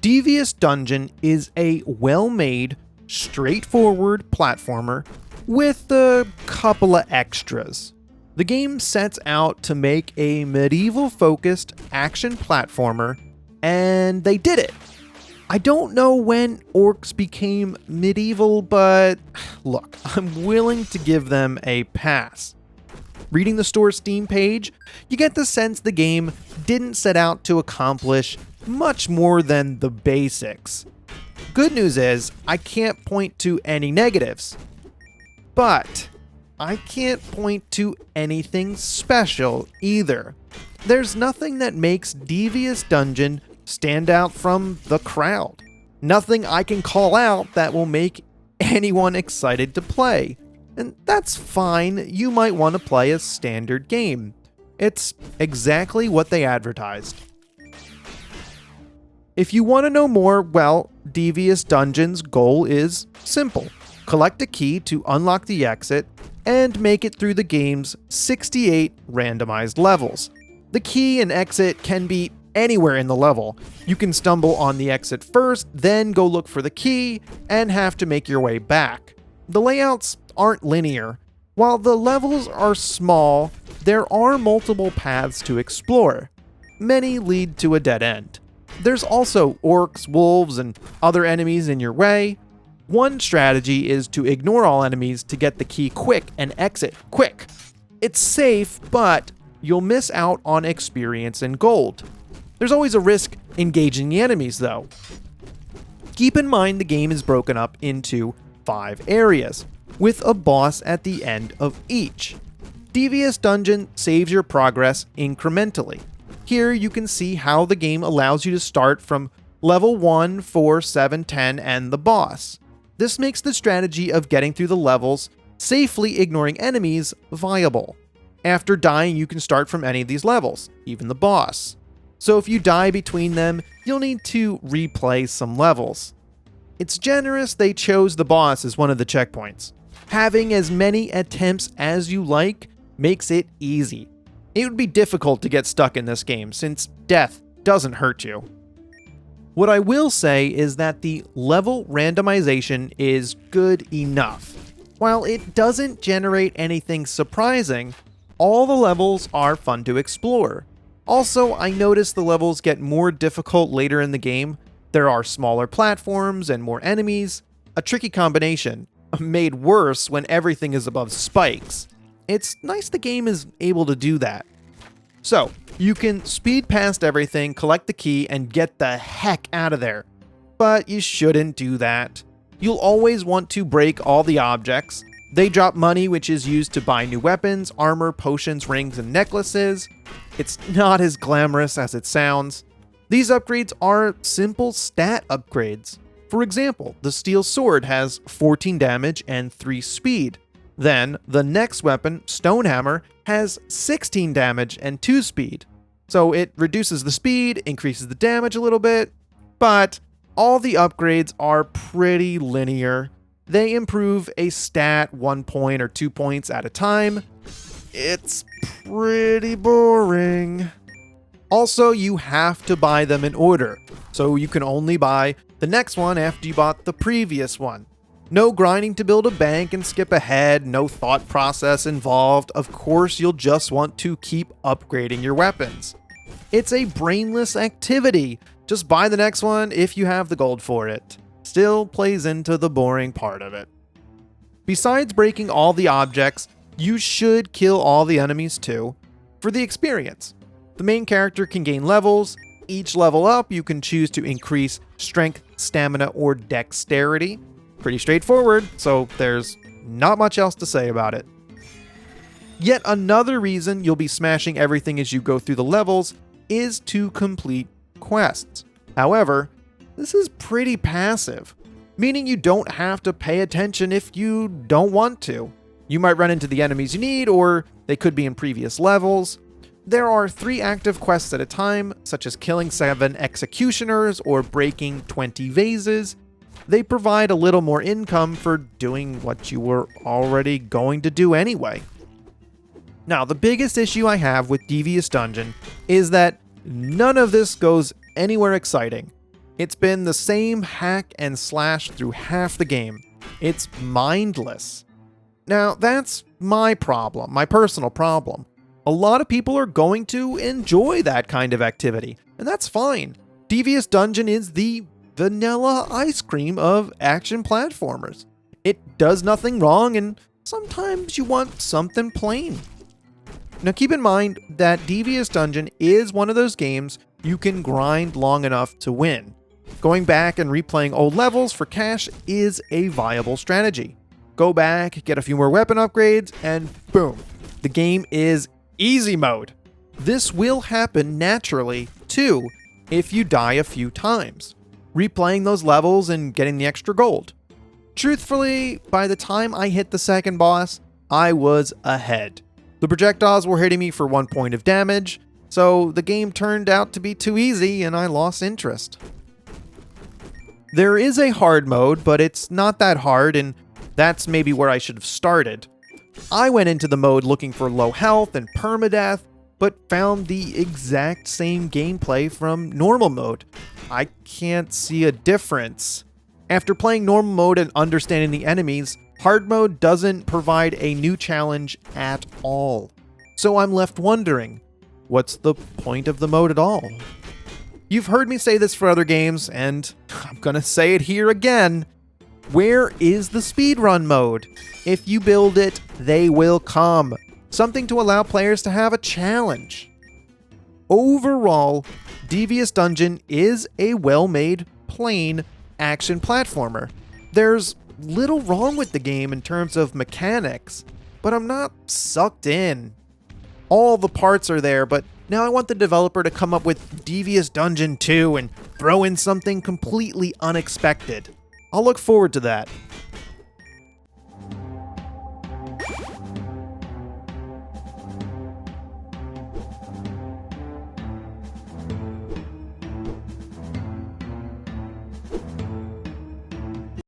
Devious Dungeon is a well-made, straightforward platformer with a couple of extras. The game sets out to make a medieval-focused action platformer, and they did it. I don't know when orcs became medieval, but look, I'm willing to give them a pass. Reading the store's Steam page, you get the sense the game didn't set out to accomplish much more than the basics. Good news is, I can't point to any negatives. But I can't point to anything special either. There's nothing that makes Devious Dungeon stand out from the crowd. Nothing I can call out that will make anyone excited to play. And that's fine, you might want to play a standard game. It's exactly what they advertised. If you want to know more, well, Devious Dungeon's goal is simple. Collect a key to unlock the exit and make it through the game's 68 randomized levels. The key and exit can be anywhere in the level. You can stumble on the exit first, then go look for the key, and have to make your way back. The layouts aren't linear. While the levels are small, there are multiple paths to explore. Many lead to a dead end. There's also orcs, wolves, and other enemies in your way. One strategy is to ignore all enemies to get the key quick and exit quick. It's safe, but you'll miss out on experience and gold. There's always a risk engaging the enemies, though. Keep in mind the game is broken up into 5 areas, with a boss at the end of each. Devious Dungeon saves your progress incrementally. Here you can see how the game allows you to start from level 1, 4, 7, 10, and the boss. This makes the strategy of getting through the levels, safely ignoring enemies, viable. After dying, you can start from any of these levels, even the boss. So if you die between them, you'll need to replay some levels. It's generous they chose the boss as one of the checkpoints. Having as many attempts as you like makes it easy. It would be difficult to get stuck in this game since death doesn't hurt you. What I will say is that the level randomization is good enough. While it doesn't generate anything surprising, all the levels are fun to explore. Also, I noticed the levels get more difficult later in the game. There are smaller platforms and more enemies, a tricky combination, made worse when everything is above spikes. It's nice the game is able to do that. So, you can speed past everything, collect the key, and get the heck out of there. But you shouldn't do that. You'll always want to break all the objects. They drop money, which is used to buy new weapons, armor, potions, rings, and necklaces. It's not as glamorous as it sounds. These upgrades are simple stat upgrades. For example, the steel sword has 14 damage and 3 speed. Then, the next weapon, Stone Hammer, has 16 damage and 2 speed. So it reduces the speed, increases the damage a little bit, but all the upgrades are pretty linear. They improve a stat 1 point or 2 points at a time. It's pretty boring. Also, you have to buy them in order, so you can only buy the next one after you bought the previous one. No grinding to build a bank and skip ahead, no thought process involved. Of course, you'll just want to keep upgrading your weapons. It's a brainless activity. Just buy the next one if you have the gold for it. Still plays into the boring part of it. Besides breaking all the objects, you should kill all the enemies too, for the experience. The main character can gain levels. Each level up, you can choose to increase strength, stamina, or dexterity. Pretty straightforward, so there's not much else to say about it. Yet another reason you'll be smashing everything as you go through the levels is to complete quests. However, this is pretty passive, meaning you don't have to pay attention if you don't want to. You might run into the enemies you need, or they could be in previous levels. There are 3 active quests at a time, such as killing 7 executioners or breaking 20 vases. They provide a little more income for doing what you were already going to do anyway. Now, the biggest issue I have with Devious Dungeon is that none of this goes anywhere exciting. It's been the same hack and slash through half the game. It's mindless. Now, that's my problem, my personal problem. A lot of people are going to enjoy that kind of activity, and that's fine. Devious Dungeon is the vanilla ice cream of action platformers. It does nothing wrong, and sometimes you want something plain. Now keep in mind that Devious Dungeon is one of those games you can grind long enough to win. Going back and replaying old levels for cash is a viable strategy. Go back, get a few more weapon upgrades, and boom, the game is easy mode. This will happen naturally, too, if you die a few times, replaying those levels and getting the extra gold. Truthfully, by the time I hit the second boss, I was ahead. The projectiles were hitting me for 1 point of damage, so the game turned out to be too easy and I lost interest. There is a hard mode, but it's not that hard, and that's maybe where I should have started. I went into the mode looking for low health and permadeath, but found the exact same gameplay from normal mode. I can't see a difference. After playing normal mode and understanding the enemies, hard mode doesn't provide a new challenge at all. So I'm left wondering, what's the point of the mode at all? You've heard me say this for other games, and I'm gonna say it here again. Where is the speedrun mode? If you build it, they will come. Something to allow players to have a challenge. Overall, Devious Dungeon is a well-made, plain action platformer. There's little wrong with the game in terms of mechanics, but I'm not sucked in. All the parts are there, but now I want the developer to come up with Devious Dungeon 2 and throw in something completely unexpected. I'll look forward to that.